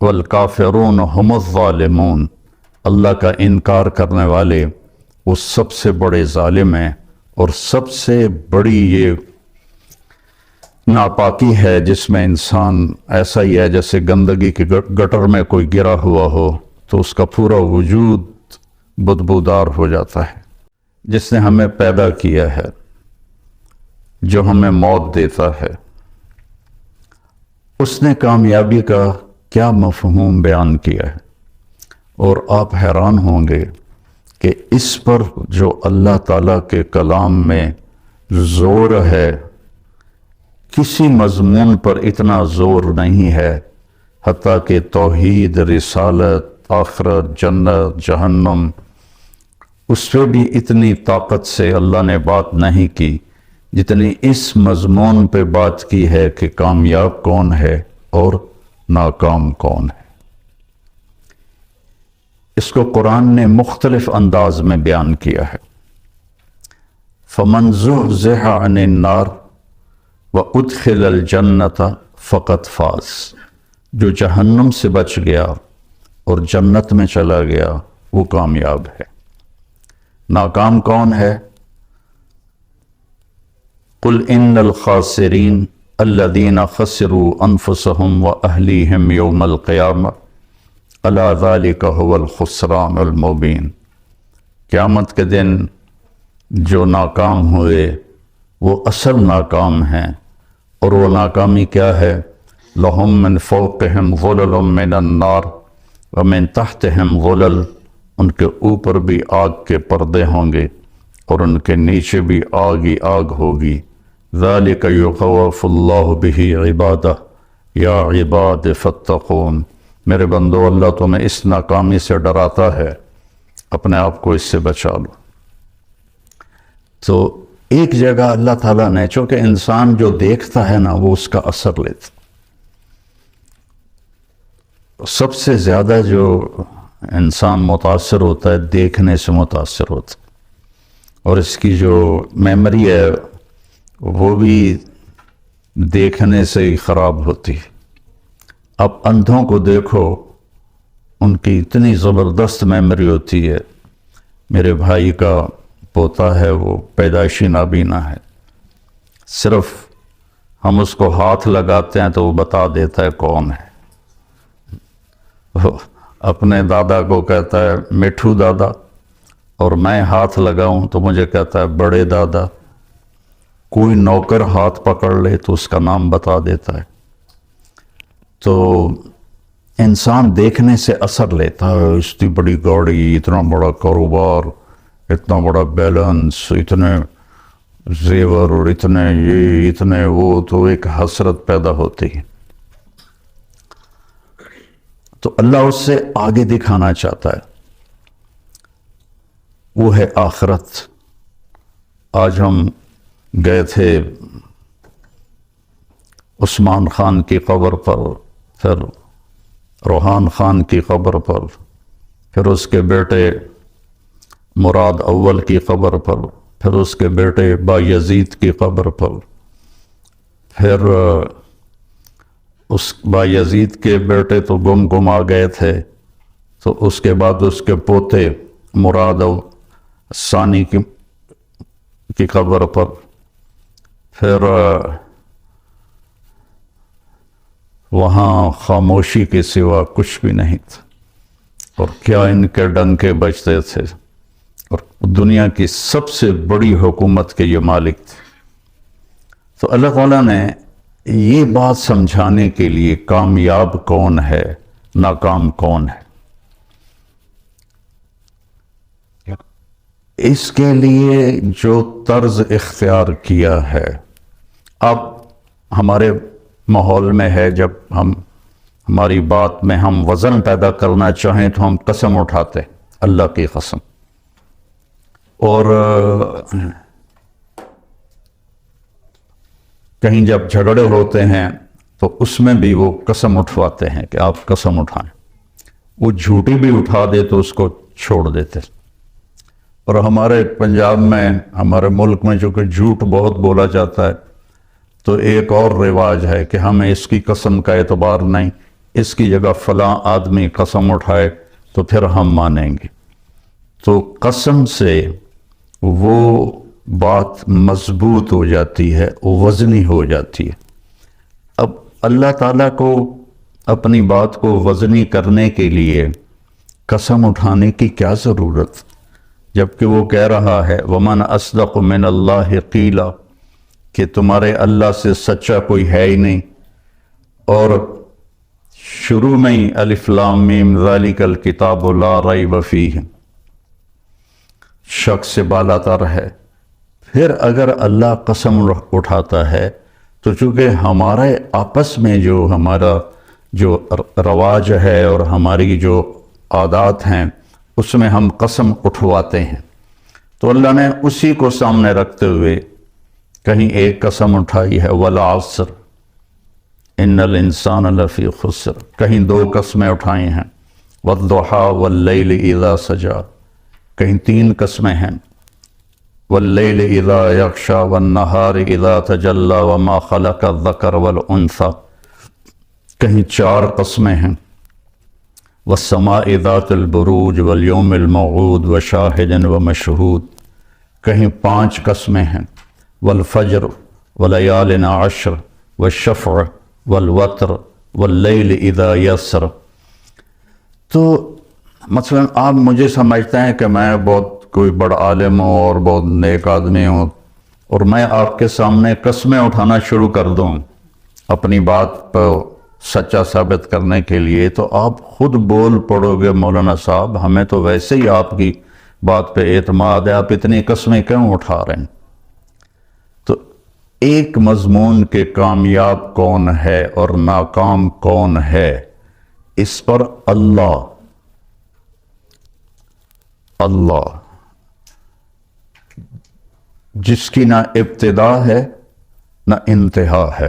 والکافرون هم الظالمون، اللہ کا انکار کرنے والے وہ سب سے بڑے ظالم ہیں، اور سب سے بڑی یہ ناپاکی ہے جس میں انسان ایسا ہی ہے جیسے گندگی کے گٹر میں کوئی گرا ہوا ہو تو اس کا پورا وجود بدبودار ہو جاتا ہے۔ جس نے ہمیں پیدا کیا ہے، جو ہمیں موت دیتا ہے، اس نے کامیابی کا کیا مفہوم بیان کیا ہے، اور آپ حیران ہوں گے کہ اس پر جو اللہ تعالیٰ کے کلام میں زور ہے، کسی مضمون پر اتنا زور نہیں ہے، حتیٰ کہ توحید، رسالت، آخرت، جنت، جہنم، اس پہ بھی اتنی طاقت سے اللہ نے بات نہیں کی جتنی اس مضمون پہ بات کی ہے کہ کامیاب کون ہے اور ناکام کون ہے۔ اس کو قرآن نے مختلف انداز میں بیان کیا ہے۔ فَمَنْ زُحْزِحَ عَنِ النَّارِ وَأُدْخِلَ الْجَنَّةَ فَقَدْ فَازَ، جو جہنم سے بچ گیا اور جنت میں چلا گیا وہ کامیاب ہے۔ ناکام کون ہے؟ قُلْ إِنَّ الْخَاسِرِينَ الَّذِينَ خَسِرُوا أَنفُسَهُمْ وَأَهْلِيهِمْ يَوْمَ الْقِيَامَةِ أَلَا ذَلِكَ هُوَ الْخُسْرَانُ الْمُبِينُ، قیامت کے دن جو ناکام ہوئے وہ اصل ناکام ہیں، اور وہ ناکامی کیا ہے؟ لَهُم مِّن فَوْقِهِمْ ظُلَلٌ مِّنَ النَّارِ وَمِن تَحْتِهِمْ ظُلَلٌ، ان کے اوپر بھی آگ کے پردے ہوں گے اور ان کے نیچے بھی آگ ہی آگ ہوگی۔ ذَلِكَ يُخَوَّفُ اللَّهُ بِهِ عِبَادَهُ يَا عِبَادِ فَاتَّقُونِ، میرے بندو اللہ تمہیں اس ناکامی سے ڈراتا ہے، اپنے آپ کو اس سے بچا لو۔ تو ایک جگہ اللہ تعالیٰ نے، چونکہ انسان جو دیکھتا ہے نا وہ اس کا اثر لیتا، سب سے زیادہ جو انسان متاثر ہوتا ہے دیکھنے سے متاثر ہوتا ہے، اور اس کی جو میموری ہے وہ بھی دیکھنے سے ہی خراب ہوتی ہے۔ اب اندھوں کو دیکھو، ان کی اتنی زبردست میموری ہوتی ہے۔ میرے بھائی کا پوتا ہے، وہ پیدائشی نابینا ہے، صرف ہم اس کو ہاتھ لگاتے ہیں تو وہ بتا دیتا ہے کون ہے۔ وہ اپنے دادا کو کہتا ہے مٹھو دادا، اور میں ہاتھ لگاؤں تو مجھے کہتا ہے بڑے دادا۔ کوئی نوکر ہاتھ پکڑ لے تو اس کا نام بتا دیتا ہے۔ تو انسان دیکھنے سے اثر لیتا ہے، اتنی بڑی گاڑی، اتنا بڑا کاروبار، اتنا بڑا بیلنس، اتنے زیور اور اتنے یہ اتنے وہ، تو ایک حسرت پیدا ہوتی ہے۔ تو اللہ اس سے آگے دکھانا چاہتا ہے، وہ ہے آخرت۔ آج ہم گئے تھے عثمان خان کی قبر پر، پھر روحان خان کی قبر پر، پھر اس کے بیٹے مراد اول کی قبر پر، پھر اس کے بیٹے بایزید کی قبر پر، پھر اس بایزید کے بیٹے تو گم آ گئے تھے، تو اس کے بعد اس کے پوتے مراد ثانی کی قبر پر، پھر وہاں خاموشی کے سوا کچھ بھی نہیں تھا، اور کیا ان کے ڈنکے بجتے تھے، اور دنیا کی سب سے بڑی حکومت کے یہ مالک تھے۔ تو اللہ تعالیٰ نے یہ بات سمجھانے کے لیے کامیاب کون ہے، ناکام کون ہے، اس کے لیے جو طرز اختیار کیا ہے۔ اب ہمارے ماحول میں ہے، جب ہماری بات میں ہم وزن پیدا کرنا چاہیں تو ہم قسم اٹھاتے، اللہ کی قسم، اور کہیں جب جھگڑے ہوتے ہیں تو اس میں بھی وہ قسم اٹھواتے ہیں کہ آپ قسم اٹھائیں۔ وہ جھوٹی بھی اٹھا دے تو اس کو چھوڑ دیتے۔ اور ہمارے پنجاب میں، ہمارے ملک میں جو کہ جھوٹ بہت بولا جاتا ہے، تو ایک اور رواج ہے کہ ہمیں اس کی قسم کا اعتبار نہیں، اس کی جگہ فلاں آدمی قسم اٹھائے تو پھر ہم مانیں گے۔ تو قسم سے وہ بات مضبوط ہو جاتی ہے، وزنی ہو جاتی ہے۔ اب اللہ تعالیٰ کو اپنی بات کو وزنی کرنے کے لیے قسم اٹھانے کی کیا ضرورت، جبکہ وہ کہہ رہا ہے وَمَنْ أَصْدَقُ مِنَ اللَّهِ قِيلًا، کہ تمہارے اللہ سے سچا کوئی ہے ہی نہیں۔ اور شروع میں ہی الف لام میم ذالک الکتاب لا ریب فیہ، شک سے بالا تر ہے۔ پھر اگر اللہ قسم اٹھاتا ہے تو چونکہ ہمارے آپس میں جو ہمارا جو رواج ہے اور ہماری جو عادات ہیں اس میں ہم قسم اٹھواتے ہیں، تو اللہ نے اسی کو سامنے رکھتے ہوئے کہیں ایک قسم اٹھائی ہے والعصر ان الانسان لفی خسر، کہیں دو قسمیں اٹھائی ہیں والضحیٰ واللیل اذا سجا، کہیں تین قسمیں ہیں واللیل اذا یغشا والنہار اذا تجلی وما خلق الذکر والانثی، کہیں چار قسمیں ہیں والسماء ذات البروج والیوم الموعود وشاہد ومشہود، کہیں پانچ قسمیں ہیں والفجر ولیال عشر والشفع والوتر واللیل اذا یسر۔ تو مثلا آپ مجھے سمجھتے ہیں کہ میں بہت کوئی بڑا عالم ہوں اور بہت نیک آدمی ہوں، اور میں آپ کے سامنے قسمیں اٹھانا شروع کر دوں اپنی بات پر سچا ثابت کرنے کے لیے، تو آپ خود بول پڑو گے مولانا صاحب ہمیں تو ویسے ہی آپ کی بات پہ اعتماد ہے، آپ اتنی قسمیں کیوں اٹھا رہے ہیں؟ تو ایک مضمون کے کامیاب کون ہے اور ناکام کون ہے، اس پر اللہ جس کی نہ ابتدا ہے نہ انتہا ہے،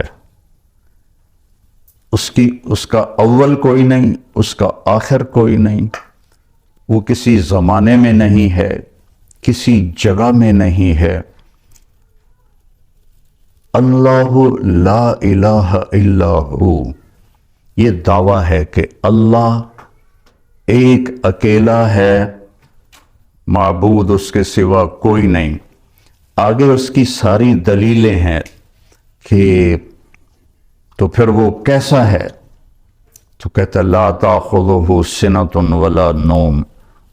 اس کا اول کوئی نہیں، اس کا آخر کوئی نہیں، وہ کسی زمانے میں نہیں ہے، کسی جگہ میں نہیں ہے۔ اللہ لا الہ الا ہو، یہ دعویٰ ہے کہ اللہ ایک اکیلا ہے، معبود اس کے سوا کوئی نہیں۔ آگے اس کی ساری دلیلیں ہیں کہ تو پھر وہ کیسا ہے، تو کہتا لا تاخذہ سنۃ ولا نوم،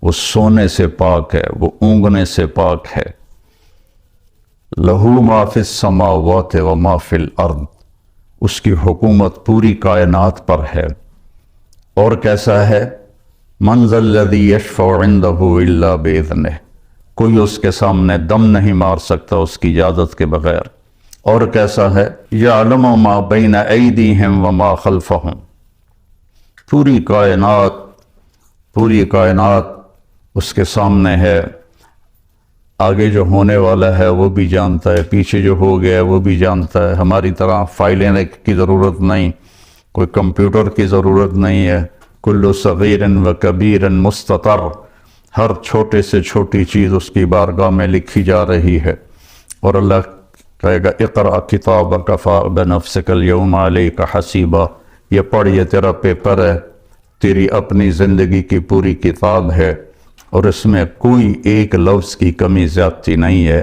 وہ سونے سے پاک ہے، وہ اونگنے سے پاک ہے۔ لہ ما فی السماوات و ما فی الارض، اس کی حکومت پوری کائنات پر ہے۔ اور کیسا ہے؟ من ذا الذی یشفع عندہ الا باذنہ، کوئی اس کے سامنے دم نہیں مار سکتا اس کی اجازت کے بغیر۔ اور کیسا ہے؟ یعلم ما بین ایدیہم وما خلفہم، پوری کائنات اس کے سامنے ہے، آگے جو ہونے والا ہے وہ بھی جانتا ہے، پیچھے جو ہو گیا ہے وہ بھی جانتا ہے۔ ہماری طرح فائلیں کی ضرورت نہیں، کوئی کمپیوٹر کی ضرورت نہیں ہے۔ کل صغیر و کبیر مستطر، ہر چھوٹے سے چھوٹی چیز اس کی بارگاہ میں لکھی جا رہی ہے۔ اور اللہ کہے گا اقرأ کتابک کفی بنفسک اليوم علیک حسیبا، یہ پڑھ، یہ تیرا پیپر ہے، تیری اپنی زندگی کی پوری کتاب ہے، اور اس میں کوئی ایک لفظ کی کمی زیادتی نہیں ہے۔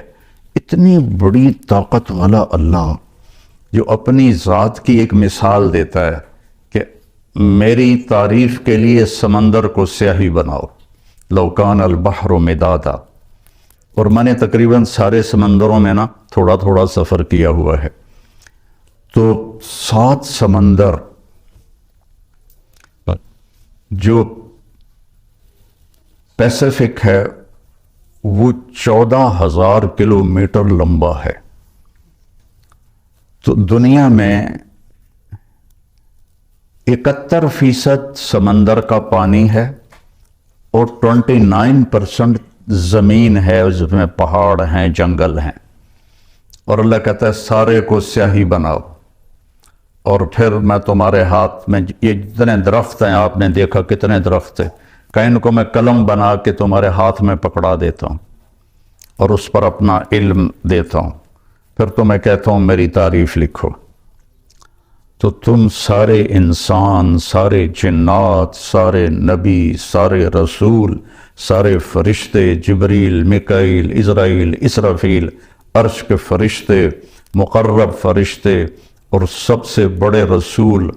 اتنی بڑی طاقت والا اللہ جو اپنی ذات کی ایک مثال دیتا ہے کہ میری تعریف کے لیے سمندر کو سیاہی بناؤ، لو کان البحر مدادا، اور میں نے تقریباً سارے سمندروں میں نا تھوڑا تھوڑا سفر کیا ہوا ہے، تو 7 سمندر جو پیسیفک ہے وہ 14,000 کلومیٹر لمبا ہے۔ تو دنیا میں 71% سمندر کا پانی ہے اور 29% زمین ہے، اس میں پہاڑ ہیں، جنگل ہیں۔ اور اللہ کہتا ہے سارے کو سیاہی بناؤ، اور پھر میں تمہارے ہاتھ میں یہ جتنے درخت ہیں، آپ نے دیکھا کتنے درخت ہیں، کہ ان کو میں قلم بنا کے تمہارے ہاتھ میں پکڑا دیتا ہوں اور اس پر اپنا علم دیتا ہوں، پھر تو میں کہتا ہوں میری تعریف لکھو۔ تو تم سارے انسان، سارے جنات، سارے نبی، سارے رسول، سارے فرشتے، جبریل، میکائیل، عزرائیل، اسرافیل، عرش کے فرشتے، مقرب فرشتے، اور سب سے بڑے رسول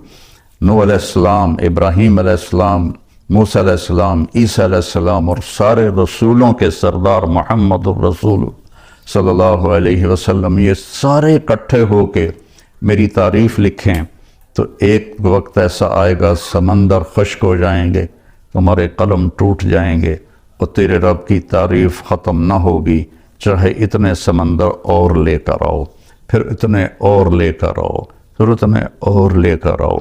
نوح علیہ السلام، ابراہیم علیہ السلام، موسیٰ علیہ السلام، عیسیٰ علیہ السلام، اور سارے رسولوں کے سردار محمد الرسول صلی اللہ علیہ وسلم، یہ سارے اکٹھے ہو کے میری تعریف لکھیں تو ایک وقت ایسا آئے گا سمندر خشک ہو جائیں گے، تمہارے قلم ٹوٹ جائیں گے، اور تیرے رب کی تعریف ختم نہ ہوگی، چاہے اتنے سمندر اور لے کر آؤ، پھر اتنے اور لے کر آؤ، پھر اتنے اور لے کر آؤ۔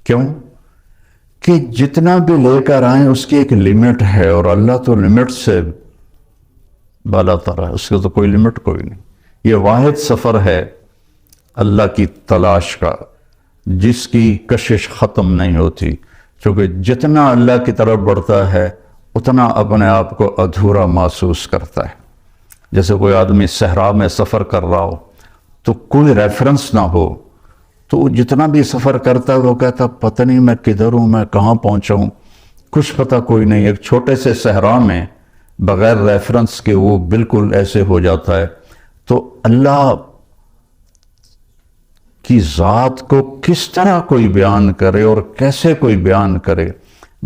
کیوں؟ کہ جتنا بھی لے کر آئیں اس کی ایک لمٹ ہے، اور اللہ تو لمٹ سے بالا تر ہے، اس کے تو کوئی لمٹ کوئی نہیں۔ یہ واحد سفر ہے اللہ کی تلاش کا، جس کی کشش ختم نہیں ہوتی، چونکہ جتنا اللہ کی طرف بڑھتا ہے اتنا اپنے آپ کو ادھورا محسوس کرتا ہے۔ جیسے کوئی آدمی صحرا میں سفر کر رہا ہو تو کوئی ریفرنس نہ ہو، تو جتنا بھی سفر کرتا ہے وہ کہتا پتہ نہیں میں کدھر ہوں، میں کہاں پہنچا ہوں، کچھ پتہ کوئی نہیں۔ ایک چھوٹے سے صحرا میں بغیر ریفرنس کے وہ بالکل ایسے ہو جاتا ہے۔ تو اللہ کی ذات کو کس طرح کوئی بیان کرے اور کیسے کوئی بیان کرے؟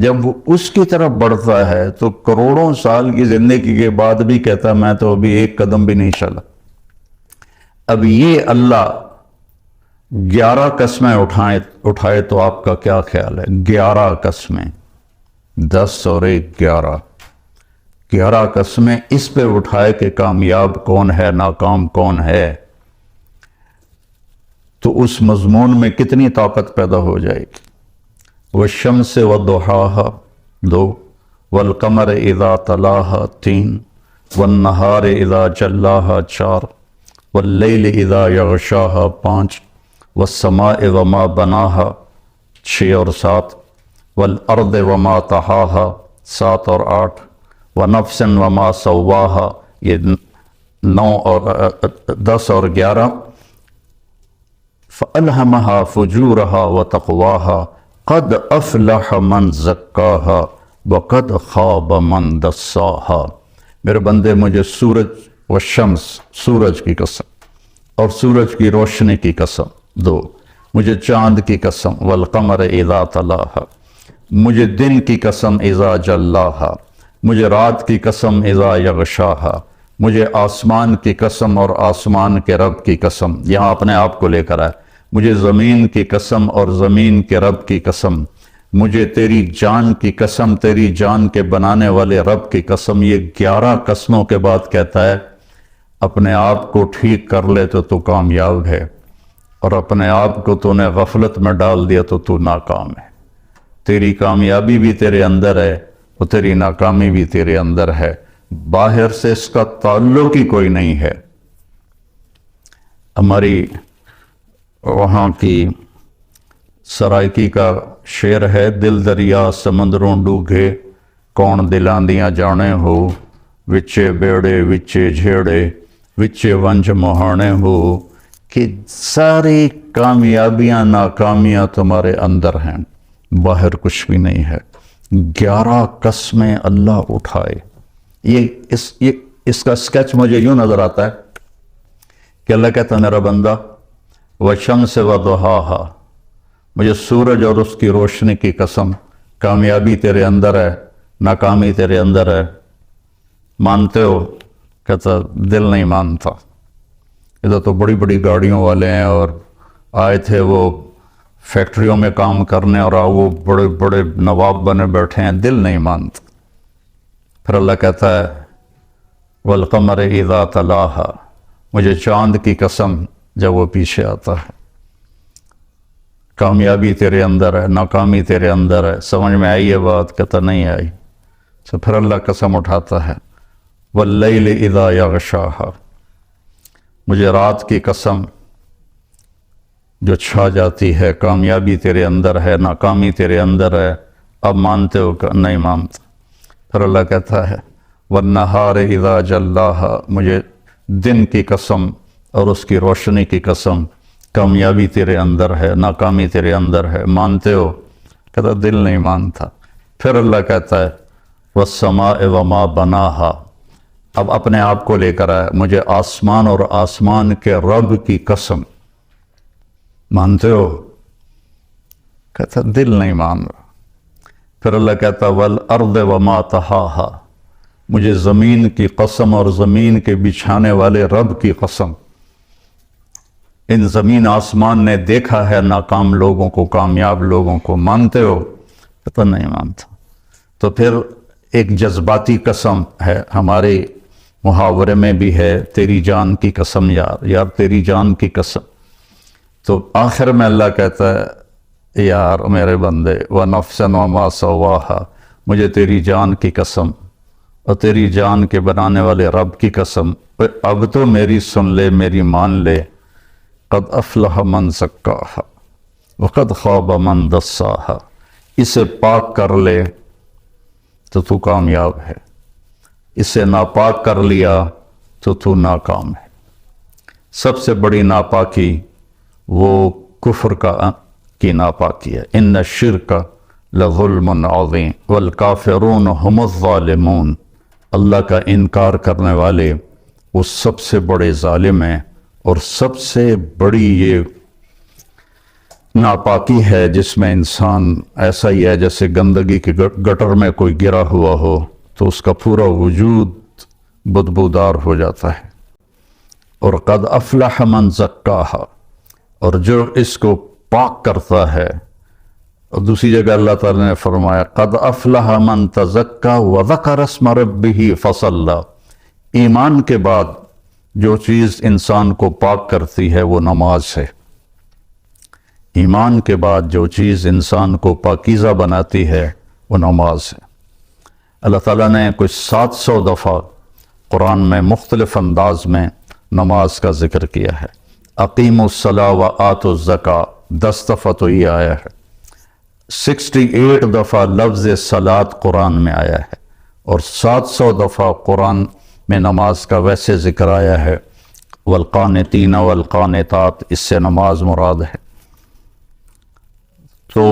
جب وہ اس کی طرف بڑھتا ہے تو کروڑوں سال کی زندگی کے بعد بھی کہتا ہے میں تو ابھی ایک قدم بھی نہیں چلا۔ اب یہ اللہ 11 قسمیں اٹھائے تو آپ کا کیا خیال ہے؟ 11 قسمیں، 10 اور 1 11 قسمیں اس پہ اٹھائے کہ کامیاب کون ہے، ناکام کون ہے، تو اس مضمون میں کتنی طاقت پیدا ہو جائے گی۔ والشمس وضحاها 2، والقمر اذا تلاها 3، والنہار اذا جلاها 4، واللیل اذا یغشاها 5، والسماء وما بناها 6 اور 7، والارض وما طحاها 7 اور 8، ونفس وما سواها یہ 9 اور 10 اور 11، فألہمها فجورها وتقواها قد افلح من زکاها وقد خاب من دساها۔ میرے بندے مجھے سورج والشمس، سورج کی قسم اور سورج کی روشنی کی قسم 2، مجھے چاند کی قسم والقمر اذا تلاها، مجھے دن کی قسم اذا جلاها، مجھے رات کی قسم اذا یغشاها، مجھے آسمان کی قسم اور آسمان کے رب کی قسم، یہاں اپنے آپ کو لے کر آئے، مجھے زمین کی قسم اور زمین کے رب کی قسم، مجھے تیری جان کی قسم، تیری جان کے بنانے والے رب کی قسم۔ یہ 11 قسموں کے بعد کہتا ہے اپنے آپ کو ٹھیک کر لے تو کامیاب ہے، اور اپنے آپ کو تو نے غفلت میں ڈال دیا تو ناکام ہے۔ تیری کامیابی بھی تیرے اندر ہے اور تیری ناکامی بھی تیرے اندر ہے، باہر سے اس کا تعلق ہی کوئی نہیں ہے۔ ہماری وہاں کی سرائکی کا شعر ہے، دل دریا سمندروں ڈوگے، کون دلاں دیاں جانے ہو، وچے بیڑے وچے جھیڑے، وچے ونج مہانے ہو، کہ ساری کامیابیاں ناکامیاں تمہارے اندر ہیں، باہر کچھ بھی نہیں ہے۔ 11 قسمیں اللہ اٹھائے۔ اس کا سکیچ مجھے یوں نظر آتا ہے کہ اللہ کہتا ہے میرا بندہ والشمس وضحاها، مجھے سورج اور اس کی روشنی کی قسم، کامیابی تیرے اندر ہے، ناکامی تیرے اندر ہے، مانتے ہو؟ کہتا دل نہیں مانتا۔ ادھر تو بڑی بڑی گاڑیوں والے ہیں اور آئے تھے وہ فیکٹریوں میں کام کرنے، اور وہ بڑے بڑے نواب بنے بیٹھے ہیں، دل نہیں مانتا۔ پھر اللہ کہتا ہے والقمر اذا تلاها، مجھے چاند کی قسم جب وہ پیچھے آتا ہے، کامیابی تیرے اندر ہے، ناکامی تیرے اندر ہے، سمجھ میں آئی ہے بات؟ کہتا نہیں آئی۔ تو پھر اللہ قسم اٹھاتا ہے واللیل اذا یغشاها، مجھے رات کی قسم جو چھا جاتی ہے، کامیابی تیرے اندر ہے، ناکامی تیرے اندر ہے، اب مانتے ہو کہ نہیں مانتے؟ پھر اللہ کہتا ہے والنہار اذا جلاها، مجھے دن کی قسم اور اس کی روشنی کی قسم، کامیابی تیرے اندر ہے، ناکامی تیرے اندر ہے، مانتے ہو؟ کہتا دل نہیں مانتا۔ پھر اللہ کہتا ہے وَالسَّمَاءِ وَمَا بَنَاهَا، اب اپنے آپ کو لے کر آیا، مجھے آسمان اور آسمان کے رب کی قسم، مانتے ہو؟ کہتا دل نہیں مان رہا۔ پھر اللہ کہتا وَالْأَرْضِ وَمَا طَحَاهَا، مجھے زمین کی قسم اور زمین کے بچھانے والے رب کی قسم، ان زمین آسمان نے دیکھا ہے ناکام لوگوں کو، کامیاب لوگوں کو، مانتے ہو؟ کہتا نہیں مانتا۔ تو پھر ایک جذباتی قسم ہے، ہمارے محاورے میں بھی ہے، تیری جان کی قسم یار، یار تیری جان کی قسم۔ تو آخر میں اللہ کہتا ہے یار میرے بندے وَنَفْسًا وَمَا سَوَّاهَا، مجھے تیری جان کی قسم اور تیری جان کے بنانے والے رب کی قسم، اب تو میری سن لے، میری مان لے، قد افلح من زکاہا وقد خاب من دساہا، اسے پاک کر لے تو تو کامیاب ہے، اسے ناپاک کر لیا تو تو ناکام ہے۔ سب سے بڑی ناپاکی وہ کفر کی ناپاکی ہے، ان الشرک لظلم عظیم والکافرون هم الظالمون، اللہ کا انکار کرنے والے وہ سب سے بڑے ظالم ہیں، اور سب سے بڑی یہ ناپاکی ہے جس میں انسان ایسا ہی ہے جیسے گندگی کے گٹر میں کوئی گرا ہوا ہو تو اس کا پورا وجود بدبودار ہو جاتا ہے۔ اور قد افلح من زکاہا، اور جو اس کو پاک کرتا ہے، اور دوسری جگہ اللہ تعالیٰ نے فرمایا قد افلح من تزکا وذکر اسم ربہ فصلی، ایمان کے بعد جو چیز انسان کو پاک کرتی ہے وہ نماز ہے، ایمان کے بعد جو چیز انسان کو پاکیزہ بناتی ہے وہ نماز ہے۔ اللہ تعالیٰ نے کچھ 700 دفعہ قرآن میں مختلف انداز میں نماز کا ذکر کیا ہے۔ اقیموا الصلاۃ وآتوا الزکاۃ 10 دفعہ تو یہ آیا ہے، 68 دفعہ لفظ صلاۃ قرآن میں آیا ہے، اور 700 دفعہ قرآن میں نماز کا ویسے ذکر آیا ہے، والقانتین والقانتات، اس سے نماز مراد ہے۔ تو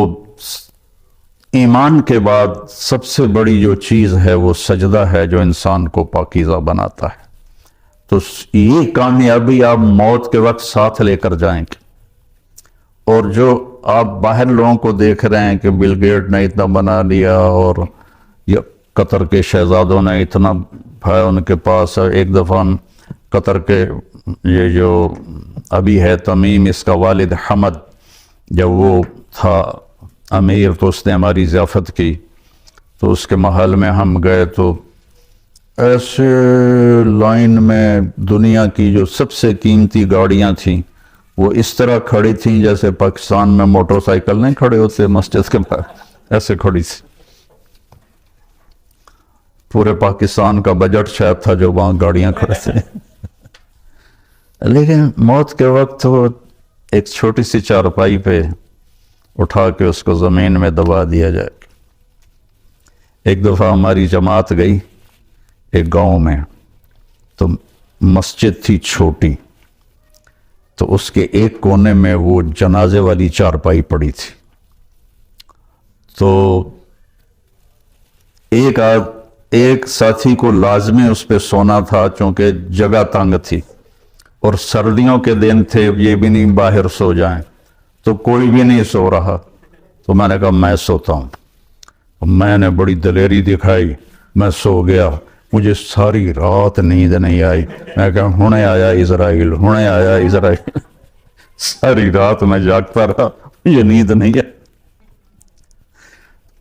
ایمان کے بعد سب سے بڑی جو چیز ہے وہ سجدہ ہے جو انسان کو پاکیزہ بناتا ہے۔ تو یہ کامیابی آپ موت کے وقت ساتھ لے کر جائیں گے۔ اور جو آپ باہر لوگوں کو دیکھ رہے ہیں کہ بل گیٹ نے اتنا بنا لیا اور یہ قطر کے شہزادوں نے اتنا ہے ان کے پاس، ایک دفعہ قطر کے یہ جو ابھی ہے تمیم، اس کا والد حمد، جب وہ تھا امیر تو اس نے ہماری ضیافت کی، تو اس کے محل میں ہم گئے تو ایسے لائن میں دنیا کی جو سب سے قیمتی گاڑیاں تھیں وہ اس طرح کھڑی تھیں جیسے پاکستان میں موٹر سائیکل نہیں کھڑے ہوتے مسجد کے باہر، ایسے کھڑی تھی۔ پورے پاکستان کا بجٹ شاید تھا جو وہاں گاڑیاں کھڑے تھے۔ لیکن موت کے وقت وہ ایک چھوٹی سی چارپائی پہ اٹھا کے اس کو زمین میں دبا دیا جائے۔ ایک دفعہ ہماری جماعت گئی ایک گاؤں میں، تو مسجد تھی چھوٹی، تو اس کے ایک کونے میں وہ جنازے والی چارپائی پڑی تھی۔ تو ایک ساتھی کو لازمی اس پہ سونا تھا چونکہ جگہ تنگ تھی، اور سردیوں کے دن تھے، یہ بھی نہیں باہر سو جائیں، تو کوئی بھی نہیں سو رہا۔ تو میں نے کہا میں سوتا ہوں، میں نے بڑی دلیری دکھائی، میں سو گیا، مجھے ساری رات نیند نہیں آئی۔ میں کہا ہونے آیا اسرائیل، ہونے آیا اسرائیل، ساری رات میں جاگتا رہا، مجھے نیند نہیں آئی۔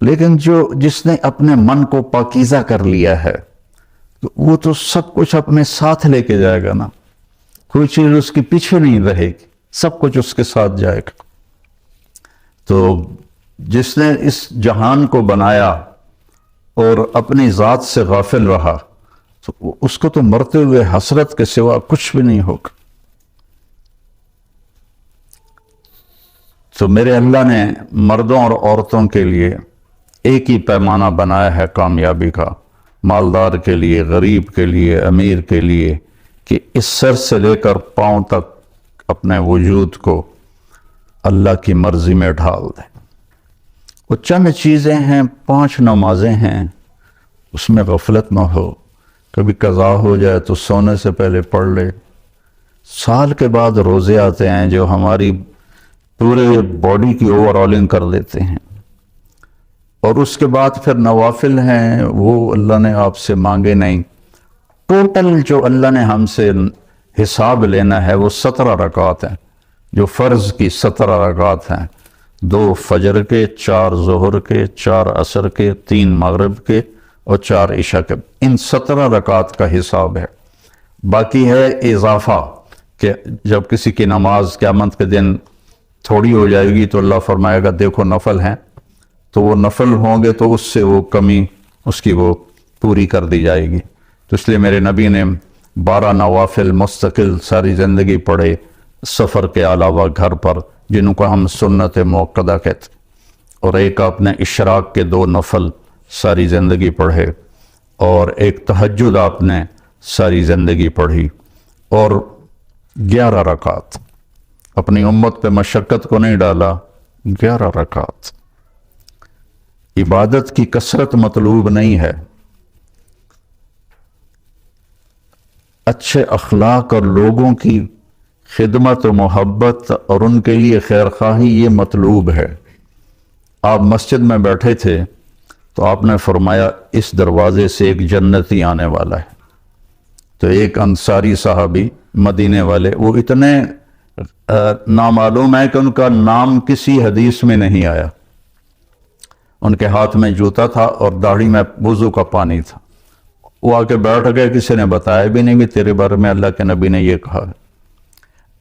لیکن جس نے اپنے من کو پاکیزہ کر لیا ہے وہ تو سب کچھ اپنے ساتھ لے کے جائے گا نا، کوئی چیز اس کے پیچھے نہیں رہے گی، سب کچھ اس کے ساتھ جائے گا۔ تو جس نے اس جہان کو بنایا اور اپنی ذات سے غافل رہا تو اس کو تو مرتے ہوئے حسرت کے سوا کچھ بھی نہیں ہوگا۔ تو میرے اللہ نے مردوں اور عورتوں کے لیے ایک ہی پیمانہ بنایا ہے کامیابی کا، مالدار کے لیے، غریب کے لیے، امیر کے لیے، کہ اس سر سے لے کر پاؤں تک اپنے وجود کو اللہ کی مرضی میں ڈھال دیں۔ وہ چند چیزیں ہیں، 5 نمازیں ہیں، اس میں غفلت نہ ہو، کبھی قضا ہو جائے تو سونے سے پہلے پڑھ لے۔ سال کے بعد روزے آتے ہیں جو ہماری پورے باڈی کی اوورالنگ کر دیتے ہیں، اور اس کے بعد پھر نوافل ہیں، وہ اللہ نے آپ سے مانگے نہیں۔ ٹوٹل جو اللہ نے ہم سے حساب لینا ہے وہ 17 رکعات ہیں، جو فرض کی 17 رکعات ہیں، 2 فجر کے، 4 ظہر کے، 4 عصر کے، 3 مغرب کے اور 4 عشاء کے، ان 17 رکعات کا حساب ہے۔ باقی ہے اضافہ، کہ جب کسی کی نماز قیامت کے دن تھوڑی ہو جائے گی تو اللہ فرمائے گا دیکھو نفل ہیں، تو وہ نفل ہوں گے تو اس سے وہ کمی اس کی وہ پوری کر دی جائے گی۔ تو اس لیے میرے نبی نے 12 نوافل مستقل ساری زندگی پڑھے، سفر کے علاوہ گھر پر، جنہوں کو ہم سنت موقدہ کہتے، اور ایک آپ نے اشراق کے 2 نفل ساری زندگی پڑھے، اور ایک تہجد آپ نے ساری زندگی پڑھی، اور 11 رکعات۔ اپنی امت پہ مشقت کو نہیں ڈالا، 11 رکعات۔ عبادت کی کثرت مطلوب نہیں ہے، اچھے اخلاق اور لوگوں کی خدمت و محبت اور ان کے لیے خیر خواہی یہ مطلوب ہے۔ آپ مسجد میں بیٹھے تھے تو آپ نے فرمایا اس دروازے سے ایک جنتی آنے والا ہے، تو ایک انصاری صحابی مدینے والے، وہ اتنے نامعلوم ہے کہ ان کا نام کسی حدیث میں نہیں آیا، ان کے ہاتھ میں جوتا تھا اور داڑھی میں وضو کا پانی تھا، وہ آ کے بیٹھ گئے، کسی نے بتایا بھی نہیں کہ تیرے بارے میں اللہ کے نبی نے یہ کہا۔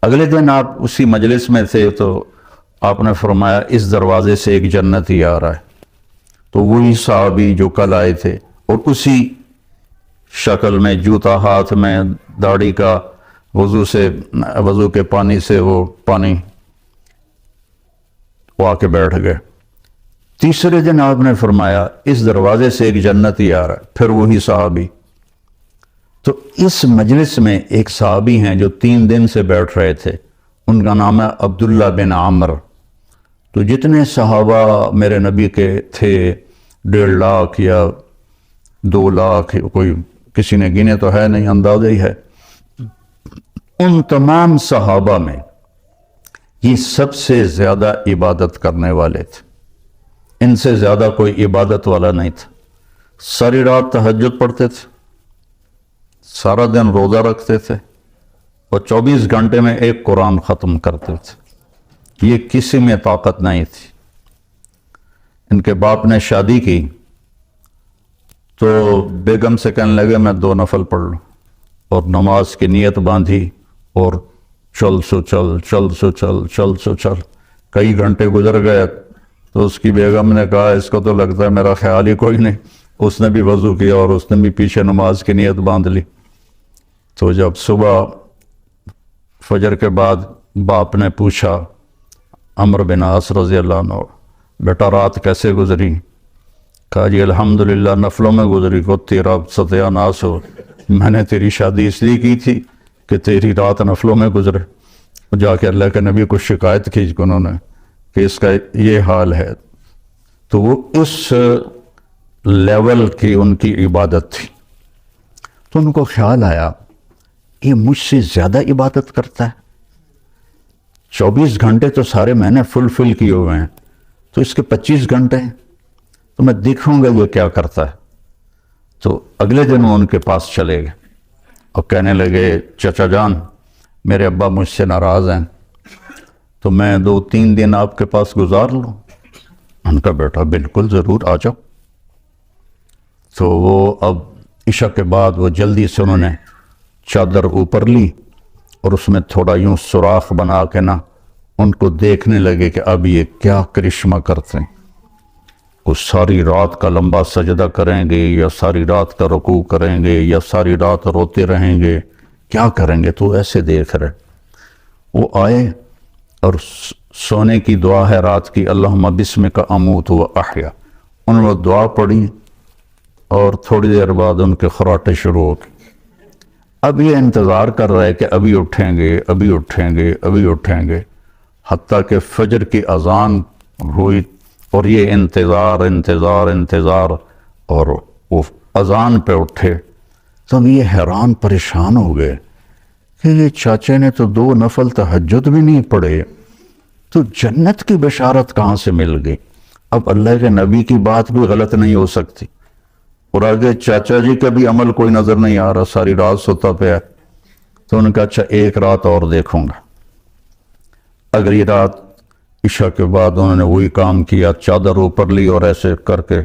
اگلے دن آپ اسی مجلس میں تھے تو آپ نے فرمایا اس دروازے سے ایک جنتی آ رہا ہے، تو وہی صحابی جو کل آئے تھے اور اسی شکل میں جوتا ہاتھ میں، داڑھی کا وضو کے پانی سے وہ پانی، وہ آ کے بیٹھ گئے۔ تیسرے دن آپ نے فرمایا اس دروازے سے ایک جنتی آ رہا ہے، پھر وہی صحابی۔ تو اس مجلس میں ایک صحابی ہیں جو 3 دن سے بیٹھ رہے تھے، ان کا نام ہے عبداللہ بن عمر۔ تو جتنے صحابہ میرے نبی کے تھے، 1.5 لاکھ یا 2 لاکھ، کوئی کسی نے گنے تو ہے نہیں، اندازہ ہی ہے، ان تمام صحابہ میں یہ سب سے زیادہ عبادت کرنے والے تھے، ان سے زیادہ کوئی عبادت والا نہیں تھا۔ ساری رات تہجد پڑھتے تھے، سارا دن روزہ رکھتے تھے، اور 24 گھنٹے میں ایک قرآن ختم کرتے تھے۔ یہ کسی میں طاقت نہیں تھی۔ ان کے باپ نے شادی کی تو بیگم سے کہنے لگے میں 2 نفل پڑھ لوں، اور نماز کی نیت باندھی، اور چل سو چل، چل سو چل، چل سو چل، کئی گھنٹے گزر گئے تو اس کی بیگم نے کہا اس کو تو لگتا ہے میرا خیال ہی کوئی نہیں، اس نے بھی وضو کیا اور اس نے بھی پیچھے نماز کی نیت باندھ لی۔ تو جب صبح فجر کے بعد باپ نے پوچھا عمرو بن عاص رضی اللہ عنہ، بیٹا رات کیسے گزری؟ کہا جی الحمدللہ نفلوں میں گزری، کو تیرا ستیہ ناس ہو، میں نے تیری شادی اس لیے کی تھی کہ تیری رات نفلوں میں گزرے۔ جا کے اللہ کے نبی کو شکایت کی انہوں نے کہ اس کا یہ حال ہے۔ تو وہ اس لیول کی ان کی عبادت تھی۔ تو ان کو خیال آیا یہ مجھ سے زیادہ عبادت کرتا ہے، 24 گھنٹے تو سارے میں نے فل کیے ہوئے ہیں، تو اس کے 25 گھنٹے ہیں، تو میں دیکھوں گا وہ کیا کرتا ہے۔ تو اگلے دن وہ ان کے پاس چلے گئے اور کہنے لگے چچا جان میرے ابا مجھ سے ناراض ہیں، تو میں 2-3 دن آپ کے پاس گزار لوں؟ ان کا بیٹا بالکل ضرور آ جاؤ۔ تو وہ اب عشاء کے بعد وہ جلدی سے انہوں نے چادر اوپر لی اور اس میں تھوڑا یوں سوراخ بنا کے نا ان کو دیکھنے لگے کہ اب یہ کیا کرشمہ کرتے ہیں، وہ ساری رات کا لمبا سجدہ کریں گے یا ساری رات کا رکوع کریں گے یا ساری رات روتے رہیں گے، کیا کریں گے؟ تو ایسے دیکھ رہے۔ وہ آئے اور سونے کی دعا ہے رات کی، اللہم بسمک اموت و احیا، انہوں نے دعا پڑھی اور تھوڑی دیر بعد ان کے خراٹے شروع ہو گئے۔ اب یہ انتظار کر رہا ہے کہ ابھی اٹھیں گے، ابھی اٹھیں گے، ابھی اٹھیں گے، حتیٰ کہ فجر کی اذان ہوئی اور یہ انتظار انتظار انتظار، اور وہ اذان پہ اٹھے تو اب یہ حیران پریشان ہو گئے کہ یہ چاچے نے تو 2 نفل تہجد بھی نہیں پڑھے، تو جنت کی بشارت کہاں سے مل گئی؟ اب اللہ کے نبی کی بات بھی غلط نہیں ہو سکتی، اور آگے چاچا جی کا بھی عمل کوئی نظر نہیں آ رہا، ساری رات سوتا پہ ہے۔ تو انہوں نے کہا اچھا ایک رات اور دیکھوں گا۔ اگلی رات عشاء کے بعد انہوں نے وہی کام کیا، چادر اوپر لی اور ایسے کر کے،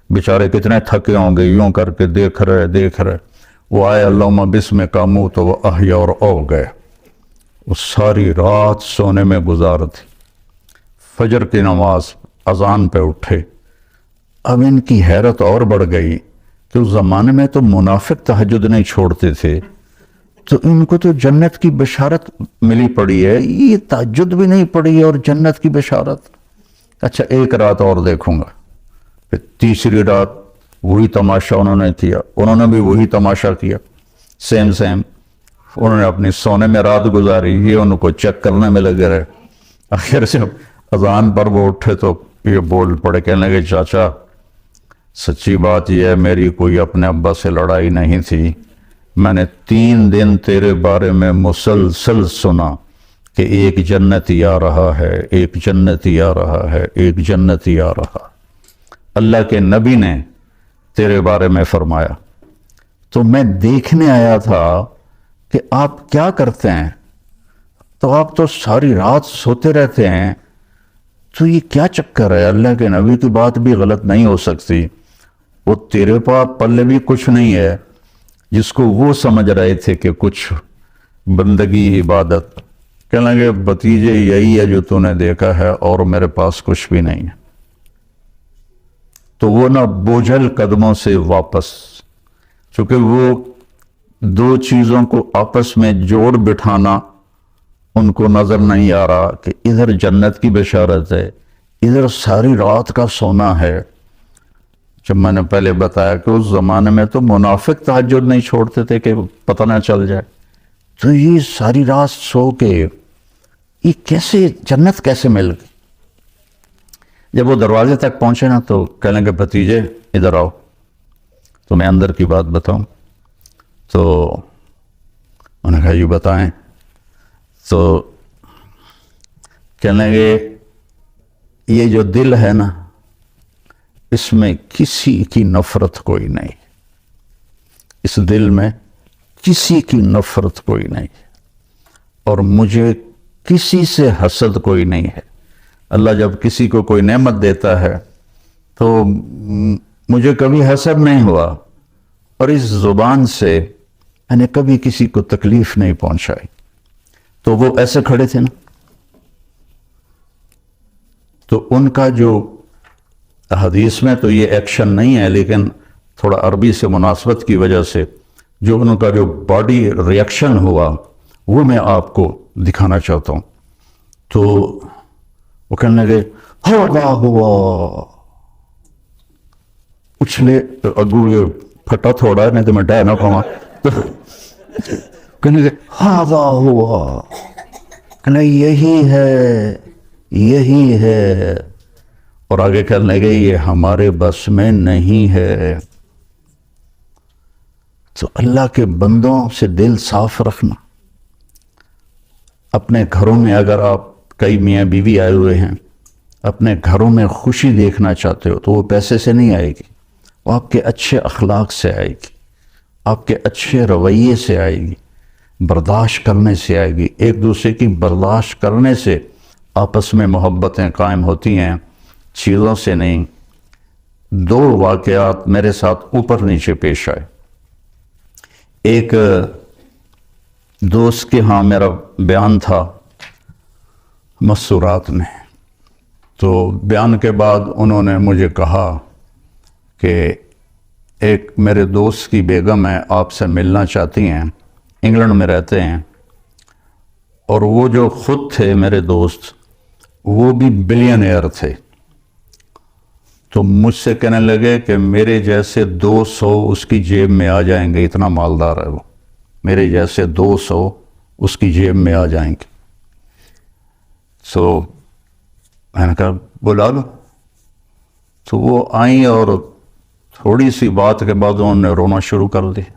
بیچارے کتنے تھکے ہوں گے، یوں کر کے دیکھ رہے، وہ آئے اللہم بسم کا منہ تو وہ احیا اور او گئے۔ وہ ساری رات سونے میں گزار تھی، فجر کی نماز اذان پہ اٹھے۔ اب ان کی حیرت اور بڑھ گئی کہ اس زمانے میں تو منافق تہجد نہیں چھوڑتے تھے، تو ان کو تو جنت کی بشارت ملی پڑی ہے، یہ تہجد بھی نہیں پڑی ہے اور جنت کی بشارت۔ اچھا ایک رات اور دیکھوں گا۔ پھر تیسری رات وہی تماشا انہوں نے کیا، انہوں نے بھی وہی تماشا کیا، سیم انہوں نے اپنی سونے میں رات گزاری، یہ ان کو چیک کرنے میں لگے رہے۔ آخر سے اذان پر وہ اٹھے تو یہ بول پڑے، کہنے لگے چاچا سچی بات یہ ہے میری کوئی اپنے ابا سے لڑائی نہیں تھی، میں نے 3 دن تیرے بارے میں مسلسل سنا کہ ایک جنتی آ رہا ہے، ایک جنتی آ رہا ہے، ایک جنتی آ رہا۔ اللہ کے نبی نے تیرے بارے میں فرمایا، تو میں دیکھنے آیا تھا کہ آپ کیا کرتے ہیں، تو آپ تو ساری رات سوتے رہتے ہیں، تو یہ کیا چکر ہے؟ اللہ کے نبی کی بات بھی غلط نہیں ہو سکتی، وہ تیرے پاس پلے بھی کچھ نہیں ہے جس کو وہ سمجھ رہے تھے کہ کچھ بندگی عبادت۔ کہنے لگے بتیجے یہی ہے جو تو نے دیکھا ہے، اور میرے پاس کچھ بھی نہیں ہے۔ تو وہ نہ بوجھل قدموں سے واپس، چونکہ وہ 2 چیزوں کو آپس میں جوڑ بٹھانا ان کو نظر نہیں آ رہا کہ ادھر جنت کی بشارت ہے، ادھر ساری رات کا سونا ہے۔ جب میں نے پہلے بتایا کہ اس زمانے میں تو منافق تہجد نہیں چھوڑتے تھے کہ پتہ نہ چل جائے، تو یہ ساری رات سو کے یہ کیسے جنت کیسے مل گئی؟ جب وہ دروازے تک پہنچے نا تو کہنے لگے بھتیجے ادھر آؤ، تو میں اندر کی بات بتاؤں۔ تو انہوں نے کہا یہ بتائیں۔ تو کہنے لگے یہ جو دل ہے نا، اس میں کسی کی نفرت کوئی نہیں، اس دل میں کسی کی نفرت کوئی نہیں، اور مجھے کسی سے حسد کوئی نہیں ہے۔ اللہ جب کسی کو کوئی نعمت دیتا ہے تو مجھے کبھی حسد نہیں ہوا، اور اس زبان سے میں نے کبھی کسی کو تکلیف نہیں پہنچائی۔ تو وہ ایسے کھڑے تھے نا، تو ان کا جو حدیث میں تو یہ ایکشن نہیں ہے، لیکن تھوڑا عربی سے مناسبت کی وجہ سے جو ان کا جو باڈی ریاکشن ہوا وہ میں آپ کو دکھانا چاہتا ہوں۔ تو وہ کہنے لگے ہوا ہوا، اچھلے اگو یہ پھٹا تھوڑا نہیں تو میں ڈہ نہ پاؤں، تو کہنے لگے ہوا ہوا، کہنے یہی ہے یہی ہے، اور آگے کہنے لگے یہ ہمارے بس میں نہیں ہے۔ تو اللہ کے بندوں سے دل صاف رکھنا۔ اپنے گھروں میں اگر آپ کئی میاں بیوی آئے ہوئے ہیں، اپنے گھروں میں خوشی دیکھنا چاہتے ہو تو وہ پیسے سے نہیں آئے گی، وہ آپ کے اچھے اخلاق سے آئے گی، آپ کے اچھے رویے سے آئے گی، برداشت کرنے سے آئے گی۔ ایک دوسرے کی برداشت کرنے سے آپس میں محبتیں قائم ہوتی ہیں، چیزوں سے نہیں۔ 2 واقعات میرے ساتھ اوپر نیچے پیش آئے۔ ایک دوست کے ہاں میرا بیان تھا مسورات میں، تو بیان کے بعد انہوں نے مجھے کہا کہ ایک میرے دوست کی بیگم ہے، آپ سے ملنا چاہتی ہیں، انگلینڈ میں رہتے ہیں، اور وہ جو خود تھے میرے دوست وہ بھی بلینئر تھے۔ تو مجھ سے کہنے لگے کہ میرے جیسے 200 اس کی جیب میں آ جائیں گے، اتنا مالدار ہے وہ، میرے جیسے 200 اس کی جیب میں آ جائیں گے. میں نے کہا بلا لو. تو وہ آئیں اور تھوڑی سی بات کے بعد انہوں نے رونا شروع کر دیا.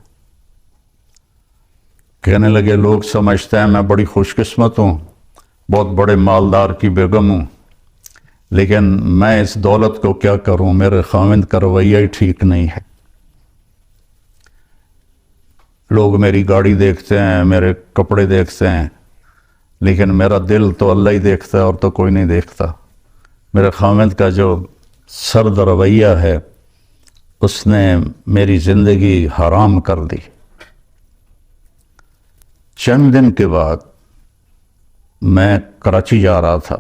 کہنے لگے لوگ سمجھتے ہیں میں بڑی خوش قسمت ہوں، بہت بڑے مالدار کی بیگم ہوں، لیکن میں اس دولت کو کیا کروں، میرے خاوند کا رویہ ہی ٹھیک نہیں ہے. لوگ میری گاڑی دیکھتے ہیں، میرے کپڑے دیکھتے ہیں، لیکن میرا دل تو اللہ ہی دیکھتا ہے اور تو کوئی نہیں دیکھتا. میرے خاوند کا جو سرد رویہ ہے اس نے میری زندگی حرام کر دی. چند دن کے بعد میں کراچی جا رہا تھا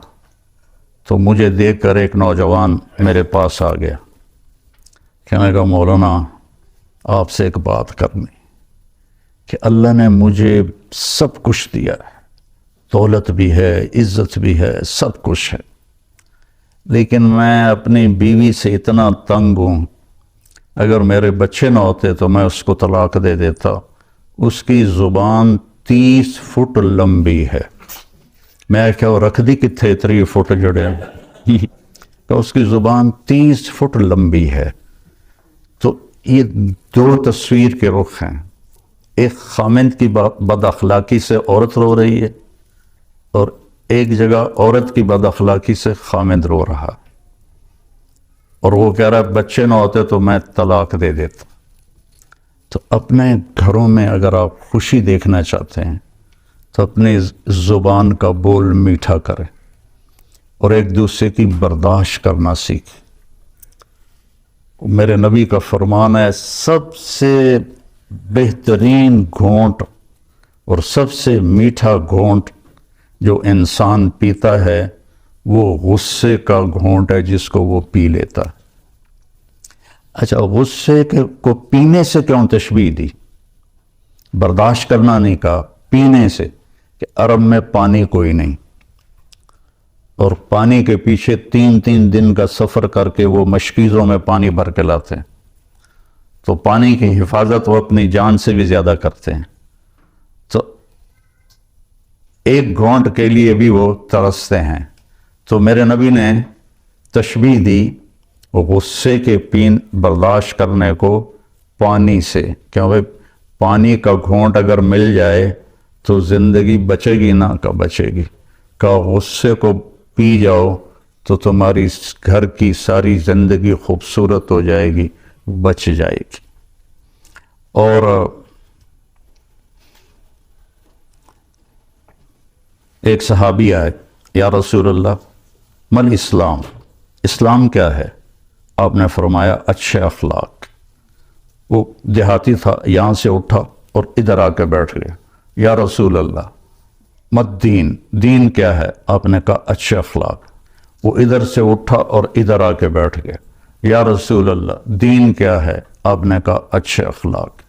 تو مجھے دیکھ کر ایک نوجوان میرے پاس آ گیا. کہنے لگا مولانا آپ سے ایک بات کرنی کہ اللہ نے مجھے سب کچھ دیا ہے، دولت بھی ہے، عزت بھی ہے، سب کچھ ہے، لیکن میں اپنی بیوی سے اتنا تنگ ہوں، اگر میرے بچے نہ ہوتے تو میں اس کو طلاق دے دیتا. اس کی زبان 30 فٹ لمبی ہے. میں کیا رکھ دی کتنے 30 فٹ جڑے تو اس کی زبان 30 فٹ لمبی ہے. تو یہ دو تصویر کے رخ ہیں. ایک خاوند کی بد اخلاقی سے عورت رو رہی ہے اور ایک جگہ عورت کی بد اخلاقی سے خاوند رو رہا، اور وہ کہہ رہا ہے بچے نہ ہوتے تو میں طلاق دے دیتا. تو اپنے گھروں میں اگر آپ خوشی دیکھنا چاہتے ہیں تو اپنی زبان کا بول میٹھا کریں اور ایک دوسرے کی برداشت کرنا سیکھیں. میرے نبی کا فرمان ہے سب سے بہترین گھونٹ اور سب سے میٹھا گھونٹ جو انسان پیتا ہے وہ غصے کا گھونٹ ہے جس کو وہ پی لیتا ہے. اچھا غصے کو پینے سے کیوں تشبیہ دی؟ برداشت کرنا نہیں کہا، پینے سے. کہ عرب میں پانی کوئی نہیں اور پانی کے پیچھے 3 دن کا سفر کر کے وہ مشکیزوں میں پانی بھر کے لاتے ہیں، تو پانی کی حفاظت وہ اپنی جان سے بھی زیادہ کرتے ہیں. تو ایک گھونٹ کے لیے بھی وہ ترستے ہیں. تو میرے نبی نے تشبیہ دی غصے کے برداشت کرنے کو پانی سے، کیونکہ پانی کا گھونٹ اگر مل جائے تو زندگی بچے گی نہ کا بچے گی. کہ غصے کو پی جاؤ تو تمہاری گھر کی ساری زندگی خوبصورت ہو جائے گی، بچ جائے گی. اور ایک صحابی آئے، یا رسول اللہ مل اسلام، اسلام کیا ہے؟ آپ نے فرمایا اچھے اخلاق. وہ دیہاتی تھا، یہاں سے اٹھا اور ادھر آ کے بیٹھ گیا. یا رسول اللہ مت دین، دین کیا ہے؟ آپ نے کہا اچھے اخلاق. وہ ادھر سے اٹھا اور ادھر آ کے بیٹھ گیا. یا رسول اللہ دین کیا ہے؟ آپ نے کہا اچھے اخلاق.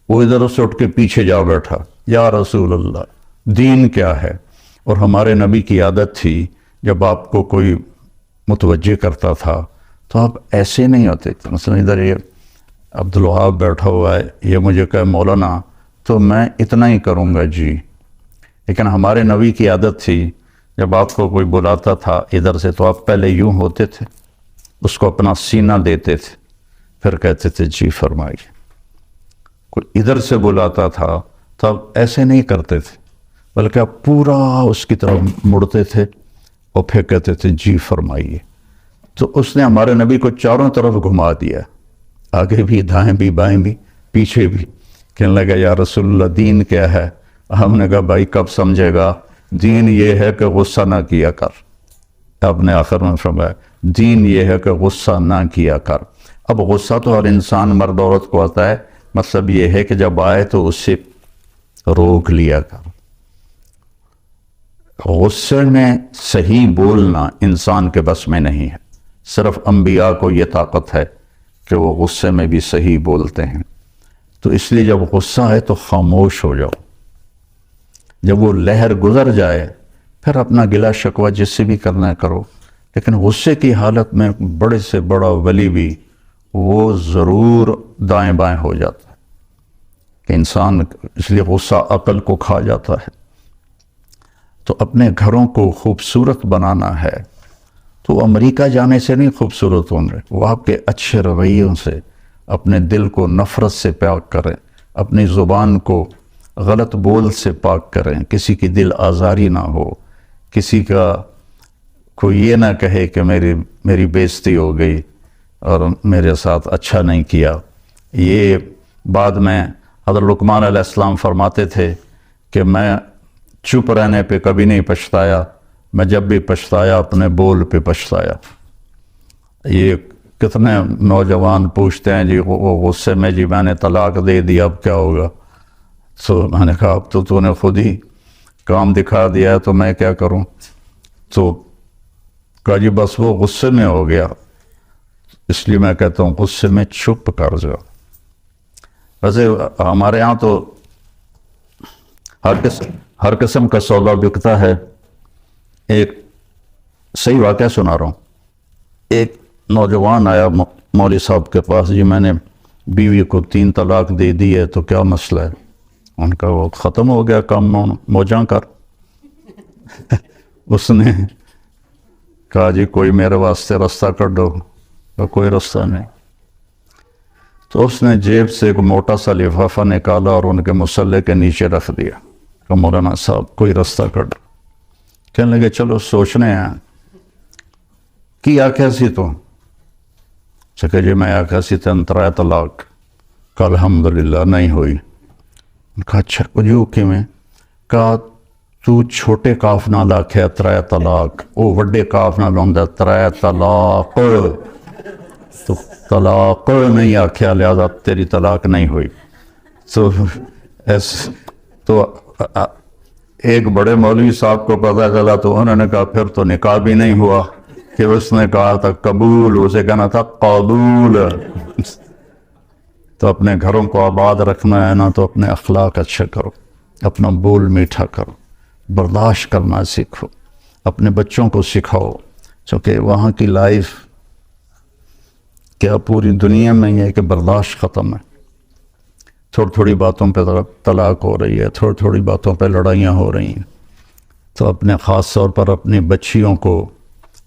وہ ادھر سے اٹھ کے پیچھے جا بیٹھا. یا رسول اللہ دین کیا ہے؟ اور ہمارے نبی کی عادت تھی جب آپ کو کوئی متوجہ کرتا تھا تو آپ ایسے نہیں ہوتے. مثلا ادھر یہ عبدالوہاب بیٹھا ہوا ہے، یہ مجھے کہے مولانا تو میں اتنا ہی کروں گا جی. لیکن ہمارے نبی کی عادت تھی جب آپ کو کوئی بلاتا تھا ادھر سے تو آپ پہلے یوں ہوتے تھے، اس کو اپنا سینہ دیتے تھے، پھر کہتے تھے جی فرمائیے. کوئی ادھر سے بلاتا تھا تو آپ ایسے نہیں کرتے تھے، بلکہ آپ پورا اس کی طرف مڑتے تھے اور پھر کہتے تھے جی فرمائیے. تو اس نے ہمارے نبی کو چاروں طرف گھما دیا، آگے بھی، دائیں بھی، بائیں بھی، پیچھے بھی. کہنے لگا یا رسول اللہ دین کیا ہے؟ ہم نے کہا بھائی کب سمجھے گا؟ دین یہ ہے کہ غصہ نہ کیا کر. آپ نے آخر میں فرمایا دین یہ ہے کہ غصہ نہ کیا کر. اب غصہ تو ہر انسان مرد عورت کو آتا ہے، مطلب یہ ہے کہ جب آئے تو اس سے روک لیا کر. غصے میں صحیح بولنا انسان کے بس میں نہیں ہے. صرف انبیاء کو یہ طاقت ہے کہ وہ غصے میں بھی صحیح بولتے ہیں. تو اس لیے جب غصہ ہے تو خاموش ہو جاؤ. جب وہ لہر گزر جائے پھر اپنا گلہ شکوہ جس سے بھی کرنا ہے کرو. لیکن غصے کی حالت میں بڑے سے بڑا ولی بھی وہ ضرور دائیں بائیں ہو جاتا ہے کہ انسان اس لیے غصہ عقل کو کھا جاتا ہے۔ تو اپنے گھروں کو خوبصورت بنانا ہے تو امریکہ جانے سے نہیں خوبصورت ہوں گے، وہ آپ کے اچھے رویوں سے اپنے دل کو نفرت سے پاک کریں، اپنی زبان کو غلط بول سے پاک کریں، کسی کی دل آزاری نہ ہو، کسی کا کوئی یہ نہ کہے کہ میری بےزتی ہو گئی اور میرے ساتھ اچھا نہیں کیا۔ یہ بعد میں حضرت لقمان علیہ السلام فرماتے تھے کہ میں چپ رہنے پہ کبھی نہیں پچھتایا، میں جب بھی پچھتایا اپنے بول پہ پچھتایا۔ یہ کتنے نوجوان پوچھتے ہیں جی وہ غصے میں جی میں نے طلاق دے دیا اب کیا ہوگا؟ تو میں نے کہا اب تو نے خود ہی کام دکھا دیا ہے تو میں کیا کروں؟ تو کہا جی بس وہ غصے میں ہو گیا، اس لیے میں کہتا ہوں غصے میں چپ کر جاؤ۔ ویسے ہمارے ہاں تو ہر قسم کا سودا بکتا ہے۔ ایک صحیح واقعہ سنا رہا ہوں۔ ایک نوجوان آیا مولوی صاحب کے پاس، جی میں نے بیوی کو 3 طلاق دے دی ہے تو کیا مسئلہ ہے؟ ان کا وہ ختم ہو گیا کام، موجاں کر۔ اس نے کہا جی کوئی میرے واسطے رستہ کر دو، کوئی رستہ نہیں۔ تو اس نے جیب سے ایک موٹا سا لفافہ نکالا اور ان کے مصلے کے نیچے رکھ دیا کہ مولانا صاحب کوئی رستہ کر دو۔ کہنے لگے چلو سوچنے ہیں کی آکھیا سی تو کہ جی میں آکھیا سی تین 3 طلاق، کہ الحمدللہ نہیں ہوئی۔ کہا اچھا جو کہ میں کہا تو چھوٹے کاف نال آکھیا 3 طلاق، او وڈے کاف نال ہوندا 3 طلاق، تو طلاق نہیں آکھیا لہذا تیری طلاق نہیں ہوئی۔ تو ایک بڑے مولوی صاحب کو پتہ چلا تو انہوں نے کہا پھر تو نکاح بھی نہیں ہوا، کہ اس نے کہا تھا قبول، اسے کہنا تھا قبول۔ تو اپنے گھروں کو آباد رکھنا ہے نا تو اپنے اخلاق اچھے کرو، اپنا بول میٹھا کرو، برداشت کرنا سیکھو، اپنے بچوں کو سکھاؤ، چونکہ وہاں کی لائف کیا پوری دنیا میں یہ ہے کہ برداشت ختم ہے۔ تھوڑی تھوڑی باتوں پہ طلاق ہو رہی ہے، تھوڑی تھوڑی باتوں پہ لڑائیاں ہو رہی ہیں۔ تو اپنے خاص طور پر اپنی بچیوں کو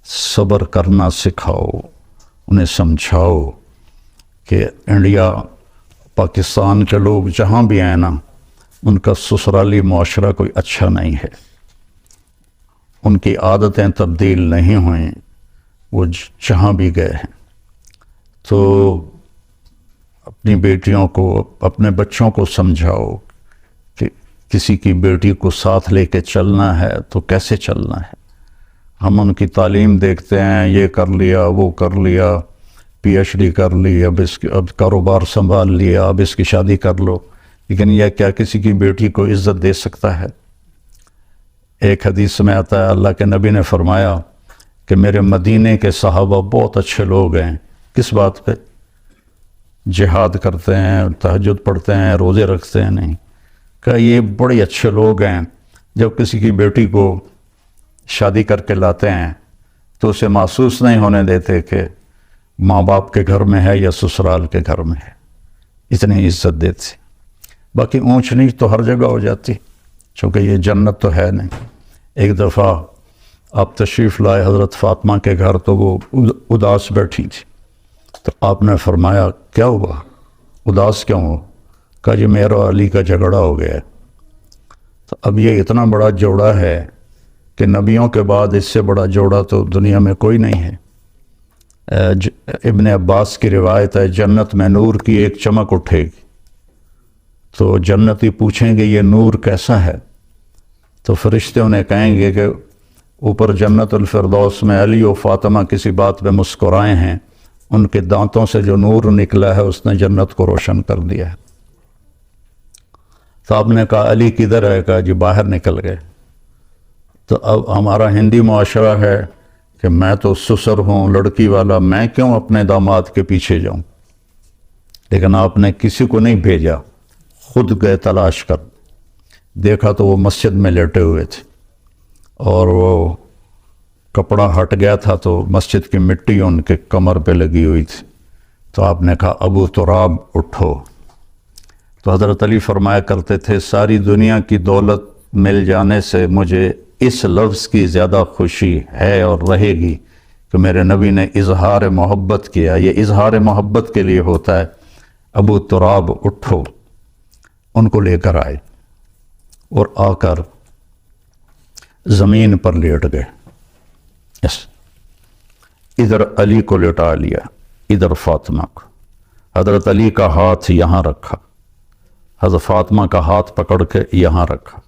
صبر کرنا سکھاؤ، انہیں سمجھاؤ کہ انڈیا پاکستان کے لوگ جہاں بھی آئیں نا ان کا سسرالی معاشرہ کوئی اچھا نہیں ہے، ان کی عادتیں تبدیل نہیں ہوئیں، وہ جہاں بھی گئے ہیں۔ تو اپنی بیٹیوں کو، اپنے بچوں کو سمجھاؤ کہ کسی کی بیٹی کو ساتھ لے کے چلنا ہے تو کیسے چلنا ہے۔ ہم ان کی تعلیم دیکھتے ہیں، یہ کر لیا وہ کر لیا، پی ایچ ڈی کر لی، اب کاروبار سنبھال لیا، اب اس کی شادی کر لو، لیکن یہ کیا کسی کی بیٹی کو عزت دے سکتا ہے؟ ایک حدیث میں آتا ہے اللہ کے نبی نے فرمایا کہ میرے مدینے کے صحابہ بہت اچھے لوگ ہیں۔ کس بات پہ؟ جہاد کرتے ہیں، تہجد پڑھتے ہیں، روزے رکھتے ہیں، نہیں کہ یہ بڑے اچھے لوگ ہیں جب کسی کی بیٹی کو شادی کر کے لاتے ہیں تو اسے محسوس نہیں ہونے دیتے کہ ماں باپ کے گھر میں ہے یا سسرال کے گھر میں ہے، اتنی عزت دیتے۔ باقی اونچ نیچ تو ہر جگہ ہو جاتی، چونکہ یہ جنت تو ہے نہیں۔ ایک دفعہ آپ تشریف لائے حضرت فاطمہ کے گھر تو وہ اداس بیٹھی تھی، تو آپ نے فرمایا کیا ہوا، اداس کیوں ہو؟ کہا جی میرا علی کا جھگڑا ہو گیا ہے۔ تو اب یہ اتنا بڑا جوڑا ہے کہ نبیوں کے بعد اس سے بڑا جوڑا تو دنیا میں کوئی نہیں ہے۔ ابن عباس کی روایت ہے جنت میں نور کی ایک چمک اٹھے گی تو جنتی پوچھیں گے یہ نور کیسا ہے؟ تو فرشتے انہیں کہیں گے کہ اوپر جنت الفردوس میں علی و فاطمہ کسی بات پہ مسکرائے ہیں، ان کے دانتوں سے جو نور نکلا ہے اس نے جنت کو روشن کر دیا ہے۔ تو آپ نے کہا علی کدھر ہے؟ کہا جی باہر نکل گئے۔ تو اب ہمارا ہندی معاشرہ ہے کہ میں تو سسر ہوں لڑکی والا، میں کیوں اپنے داماد کے پیچھے جاؤں؟ لیکن آپ نے کسی کو نہیں بھیجا، خود گئے تلاش کر، دیکھا تو وہ مسجد میں لیٹے ہوئے تھے اور وہ کپڑا ہٹ گیا تھا تو مسجد کی مٹی ان کے کمر پہ لگی ہوئی تھی۔ تو آپ نے کہا ابو تراب اٹھو، تو حضرت علی فرمایا کرتے تھے ساری دنیا کی دولت مل جانے سے مجھے اس لفظ کی زیادہ خوشی ہے اور رہے گی کہ میرے نبی نے اظہار محبت کیا. یہ اظہار محبت کے لیے ہوتا ہے. ابو تراب اٹھو، ان کو لے کر آئے اور آ کر زمین پر لیٹ گئے. ادھر علی کو لٹا لیا، ادھر فاطمہ کو. حضرت علی کا ہاتھ یہاں رکھا، حضرت فاطمہ کا ہاتھ پکڑ کے یہاں رکھا،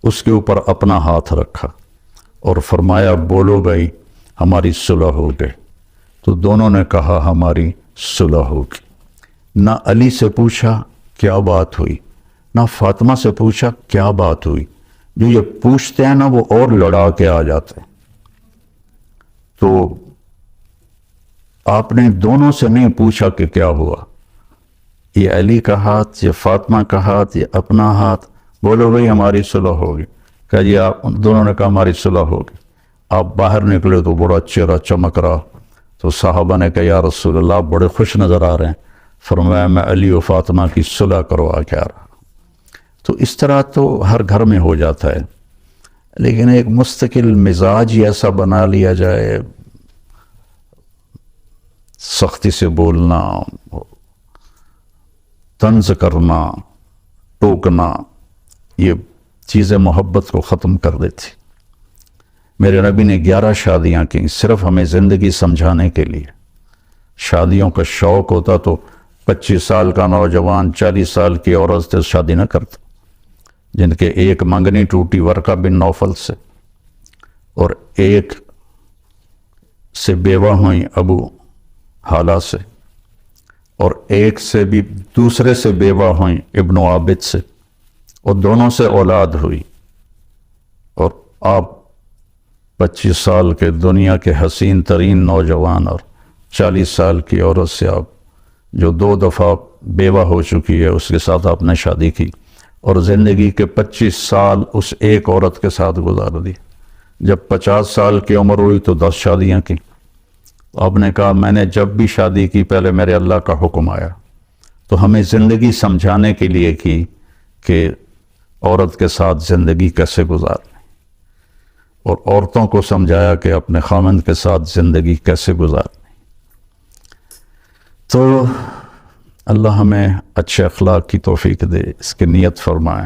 اس کے اوپر اپنا ہاتھ رکھا اور فرمایا بولو بھائی ہماری صلح ہو گئی. تو دونوں نے کہا ہماری صلح ہوگی. نہ علی سے پوچھا کیا بات ہوئی، نہ فاطمہ سے پوچھا کیا بات ہوئی. جو یہ پوچھتے ہیں نا وہ اور لڑا کے آ جاتے ہیں. تو آپ نے دونوں سے نہیں پوچھا کہ کیا ہوا، یہ علی کا ہاتھ، یہ فاطمہ کا ہاتھ، یہ اپنا ہاتھ. بولو بھئی ہماری صلح ہوگی. کہا جی آپ دونوں نے کہا ہماری صلح ہوگی. آپ باہر نکلے تو بڑا چہرہ چمک رہا. تو صحابہ نے کہا یا رسول اللہ آپ بڑے خوش نظر آ رہے ہیں. فرمایا میں علی و فاطمہ کی صلح کروا کے آ رہا. تو اس طرح تو ہر گھر میں ہو جاتا ہے، لیکن ایک مستقل مزاج ہی ایسا بنا لیا جائے، سختی سے بولنا، طنز کرنا، ٹوکنا، یہ چیزیں محبت کو ختم کر دیتی. میرے نبی نے 11 شادیاں کی صرف ہمیں زندگی سمجھانے کے لیے. شادیوں کا شوق ہوتا تو 25 سال کا نوجوان 40 سال کی عورت سے شادی نہ کرتا، جن کے ایک منگنی ٹوٹی ورقہ بن نوفل سے، اور ایک سے بیوہ ہوئیں ابو حالہ سے، اور ایک سے بھی دوسرے سے بیوہ ہوئیں ابن عابد سے، اور دونوں سے اولاد ہوئی. اور آپ 25 سال کے دنیا کے حسین ترین نوجوان اور 40 سال کی عورت سے آپ جو 2 دفعہ بیوہ ہو چکی ہے اس کے ساتھ آپ نے شادی کی، اور زندگی کے 25 سال اس ایک عورت کے ساتھ گزار دی. جب 50 سال کی عمر ہوئی تو 10 شادیاں کی. آپ نے کہا میں نے جب بھی شادی کی پہلے میرے اللہ کا حکم آیا. تو ہمیں زندگی سمجھانے کے لیے کی کہ عورت کے ساتھ زندگی کیسے گزارنی، اور عورتوں کو سمجھایا کہ اپنے خاوند کے ساتھ زندگی کیسے گزارنی. تو اللہ ہمیں اچھے اخلاق کی توفیق دے، اس کی نیت فرمائے.